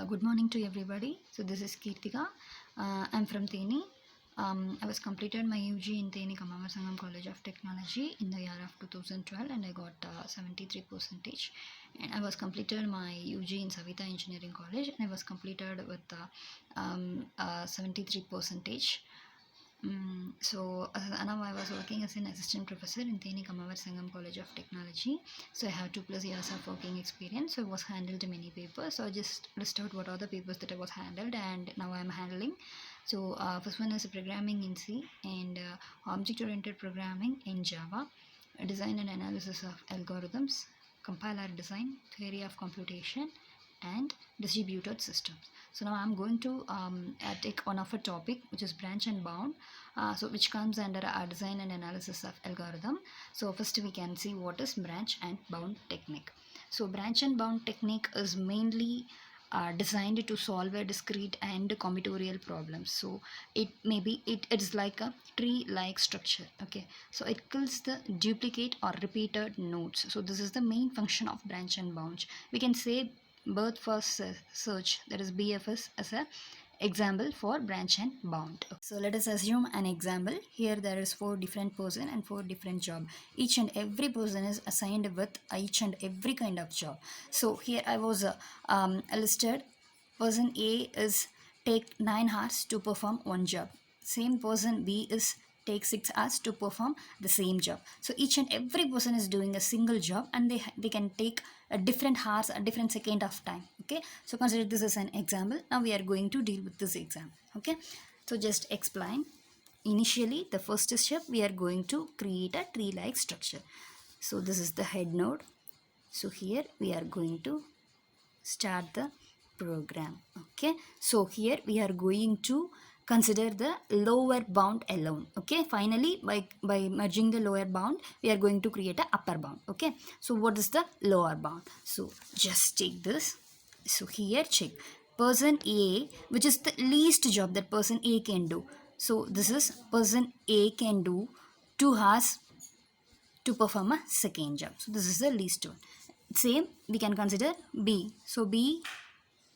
Good morning to everybody. So this is Kirtika. I'm from Theni. I was completed my UG in Theni Kamamar Sangam College of Technology in the year of 2012 and I got 73 percentage. And I was completed my UG in Savita Engineering College and I was completed with 73 percentage. Now I was working as an assistant professor in Theni Kamavar Sangam College of Technology. So I have 2+ years of working experience. So I was handled many papers. So I just list out what are the papers that I was handled and now I am handling. So first one is programming in C and object-oriented programming in Java, design and analysis of algorithms, compiler design, theory of computation, and distributed systems. So now I'm going to take one of a topic which is branch and bound, which comes under a design and analysis of algorithm. So first we can see what is branch and bound technique. So branch and bound technique is mainly designed to solve a discrete and combinatorial problems. So it's like a tree like structure. Okay, so it kills the duplicate or repeated nodes. So this is the main function of branch and bound. We can say birth first search, that is BFS, as a example for branch and bound. So let us assume an example. Here there is 4 different person and 4 different job. Each and every person is assigned with each and every kind of job. So here I was listed person A is take 9 hours to perform one job. Same person B is take 6 hours to perform the same job. So each and every person is doing a single job and they can take a different hours, a different second of time. Okay, so consider this as an example. Now we are going to deal with this example. Okay, so just explain. Initially the first step, we are going to create a tree like structure. So this is the head node. So here we are going to start the program. Okay, so here we are going to consider the lower bound alone. Okay, finally by merging the lower bound we are going to create a upper bound. Okay, so what is the lower bound? So just take this. So here check person A, which is the least job that person A can do. So this is person A can do 2 hours to perform a second job. So this is the least one. Same we can consider B. So B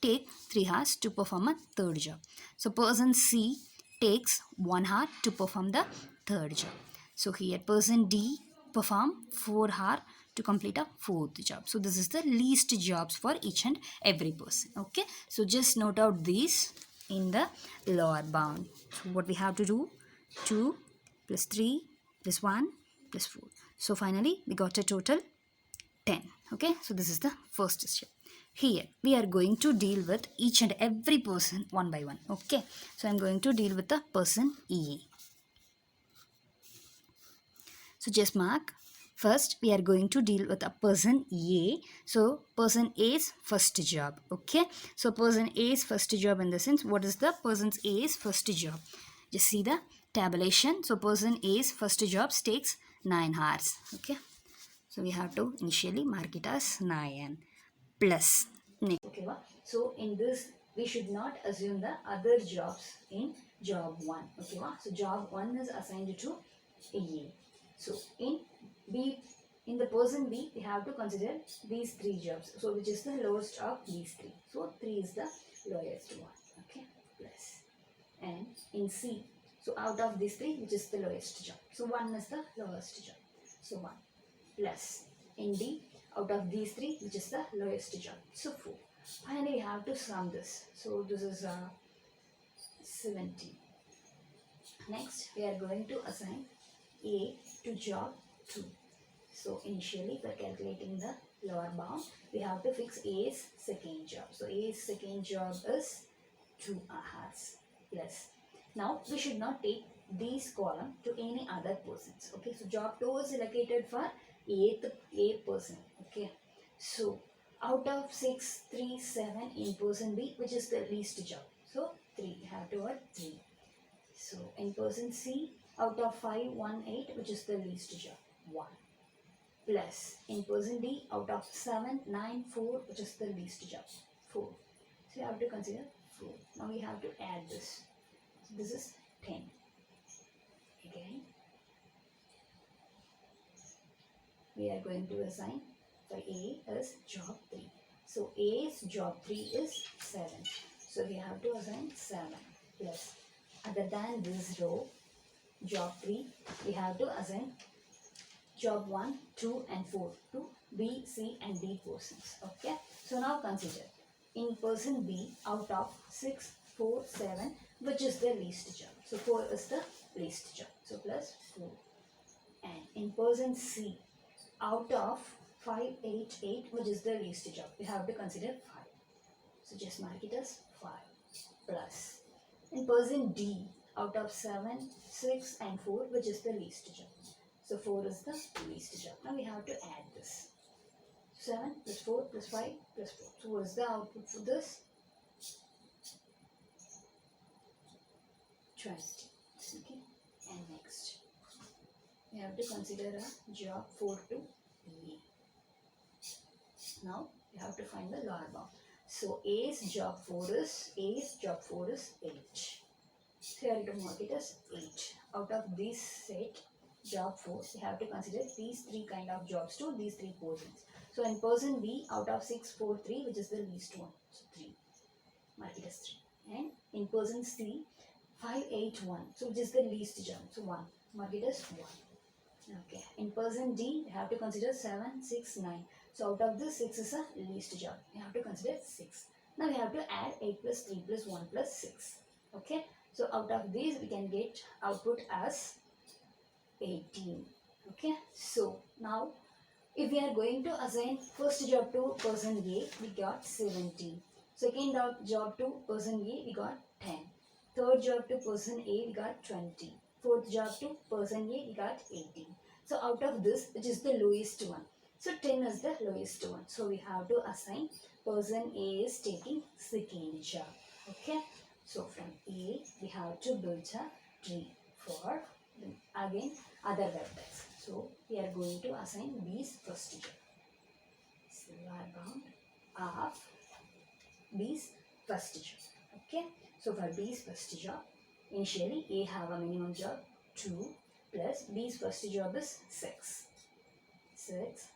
take 3 hours to perform a third job. So person C takes 1 hour to perform the third job. So here person D perform 4 hours to complete a fourth job. So this is the least jobs for each and every person. Okay, so just note out these in the lower bound. So what we have to do, 2 plus 3 plus 1 plus 4. So finally we got a total 10. Okay, so this is the first step. Here we are going to deal with each and every person one by one. Okay, so I'm going to deal with the person A. So just mark. First we are going to deal with a person A. So person A's first job. Okay, so person A's first job, in the sense, what is the person A's first job? Just see the tabulation. So person A's first job takes 9 hours. Okay, so we have to initially mark it as 9 plus. Okay, so in this we should not assume the other jobs in job 1. Okay, so job 1 is assigned to A. So in the person B we have to consider these 3 jobs. So which is the lowest of these 3? So 3 is the lowest one. Okay, plus. And in C, so out of these 3, which is the lowest job? So 1 is the lowest job. So 1 plus. In D, out of these 3, which is the lowest job? So 4. Finally, we have to sum this. So this is 70. Next, we are going to assign A to job 2. So initially, for calculating the lower bound, we have to fix A's second job. So A's second job is 2 hours plus. Now we should not take these column to any other persons. Okay, so job 2 is allocated for A person. Okay, so out of 6, 3, 7 in person B, which is the least job? So 3, have to add 3. So in person C, out of 5, 1, 8, which is the least job? 1 plus in person D, out of 7, 9, 4, which is the least job? 4. So you have to consider 4. Now we have to add this. So this is 10. Again, we are going to assign for A as job 3. So A's job 3 is 7. So we have to assign 7 plus. Other than this row, job 3, we have to assign job 1, 2 and 4 to B, C and D persons. Okay. So now consider in person B out of 6, 4, 7, which is the least job. So 4 is the least job. So plus 4. And in person C out of 5, 8, 8, which is the least job. We have to consider 5. So just mark it as 5 plus. In person D out of 7, 6 and 4, which is the least job. So 4 is the least job. Now we have to add this. 7 plus 4 plus 5 plus 4. So what is the output for this? 20. Okay. And next, we have to consider a job 4 to A. Now we have to find the lower bound. So A's job 4 is 8. So here to mark it as 8. Out of this set, job 4, we have to consider these 3 kind of jobs to these 3 persons. So in person B, out of 6, 4, 3, which is the least one. So 3. Mark it as 3. And in person C, 5, 8, 1. So which is the least job. So 1. Mark it as 1. Okay. In person D, we have to consider 7, 6, 9. So out of this, 6 is a least job. We have to consider 6. Now we have to add 8 plus 3 plus 1 plus 6. Okay. So out of these, we can get output as 18. Okay. So now, if we are going to assign first job to person A, we got 17. Second job to person A, we got 10. Third job to person A, we got 20. Fourth job to person A, we got 18. So out of this, which is the lowest one. So 10 is the lowest one. So we have to assign person A is taking second job. Okay. So from A, we have to build a tree for again other vertex. So we are going to assign B's first job. So lower bound of B's first job. Okay. So for B's first job, initially A have a minimum job 2 plus B's first job is 6. 6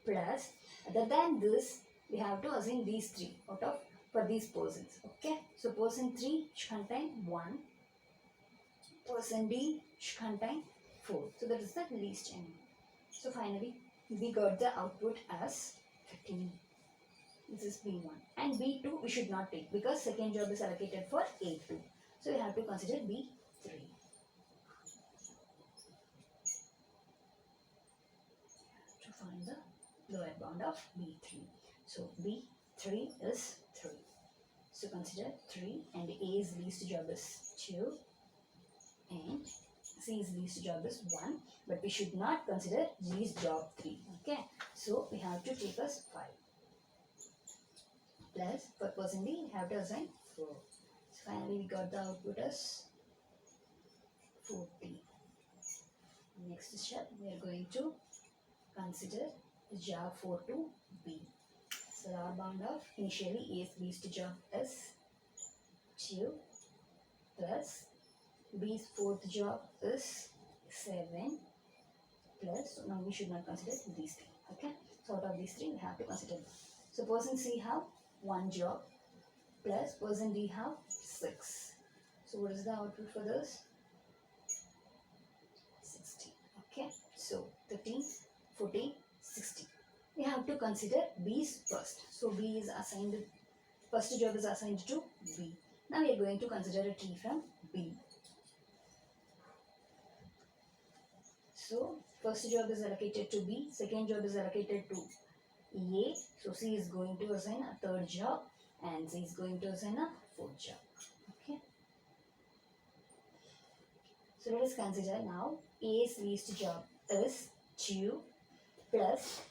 plus, other than this, we have to assign these 3 out of for these persons. Okay. So person 3 should contain 1. Person B should contain 4. So that is the least element. So finally, we got the output as 13. This is B1. And B2 we should not take because second job is allocated for A2. So we have to consider B3. To find the lower bound of B3. So B3 is 3. So consider 3 and A's least job is 2 and C's least job is 1. But we should not consider G's job 3. Okay. So we have to take us 5. Plus for person B, we have to assign 4. So finally we got the output as 40. Next step, we are going to consider job 4 to B. So lower bound of initially A's least job is 2 plus B's fourth job is 7 plus, so now we should not consider these 3. Okay. So out of these 3 we have to consider them. So person C have 1 job plus person D have 6. So what is the output for this? 16. Okay. So 13, 14, 16. We have to consider B's first. So B is assigned, first job is assigned to B. Now we are going to consider a tree from B. So first job is allocated to B, second job is allocated to A. So C is going to assign a third job and C is going to assign a fourth job. Okay. So let us consider now A's least job is 2 plus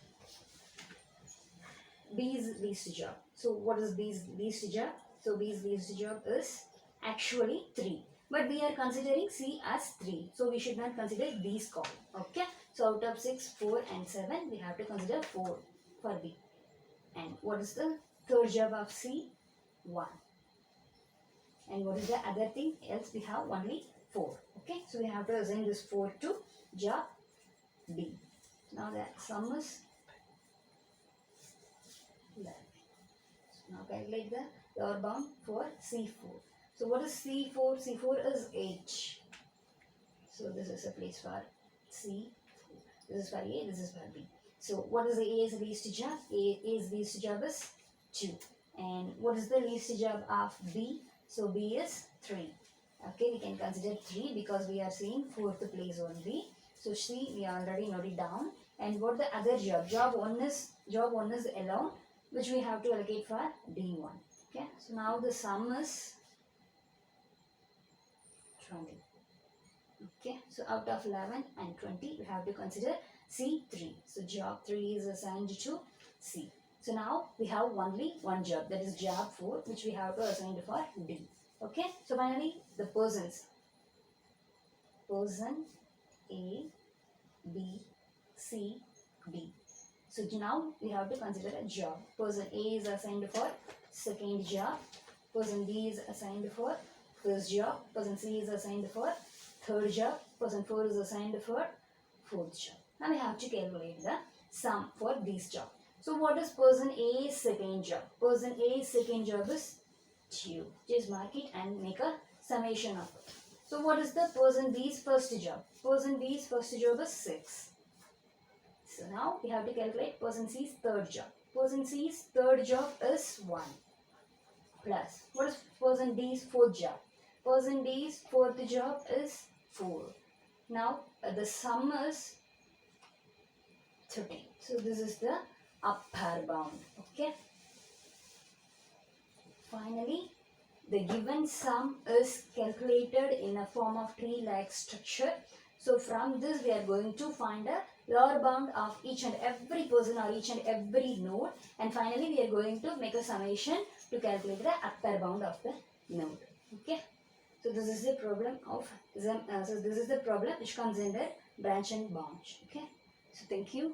B's least job. So what is B's least job? So B's least job is actually 3. But we are considering C as 3. So we should not consider B's column. Okay. So out of 6, 4 and 7, we have to consider 4 for B. And what is the third job of C? 1. And what is the other thing? Else we have only 4. Okay. So we have to assign this 4 to job B. Now that sum is 11. Now calculate the lower bound for C4. So what is C4? C4 is H. So this is a place for C. This is for A, this is for B. So what is the A's least job? A's least job is 2. And what is the least job of B? So B is 3. Okay, we can consider 3 because we are seeing fourth place only. So C we already noted down. And what the other job? Job 1 is alone, which we have to allocate for D1. Okay, so now the sum is 20. Okay, so out of 11 and 20, we have to consider C3. So job 3 is assigned to C. So now we have only one job, that is job 4, which we have to assign for D. Okay, so finally the persons. Person A, B, C, D. So now we have to consider a job. Person A is assigned for second job. Person B is assigned for first job. Person C is assigned for third job. Person 4 is assigned for fourth job. Now we have to calculate the sum for these jobs. So what is person A's second job? Person A's second job is 2. Just mark it and make a summation of it. So what is the person B's first job? Person B's first job is 6. So now we have to calculate person C's third job. Person C's third job is 1. Plus, what is person D's fourth job? Person D's fourth job is 4. Now the sum is 13. So this is the upper bound. Okay. Finally, the given sum is calculated in a form of tree-like structure. So from this we are going to find a lower bound of each and every person or each and every node, and finally we are going to make a summation to calculate the upper bound of the node. Okay. So this is the problem of which comes under branch and bound. Okay. So thank you.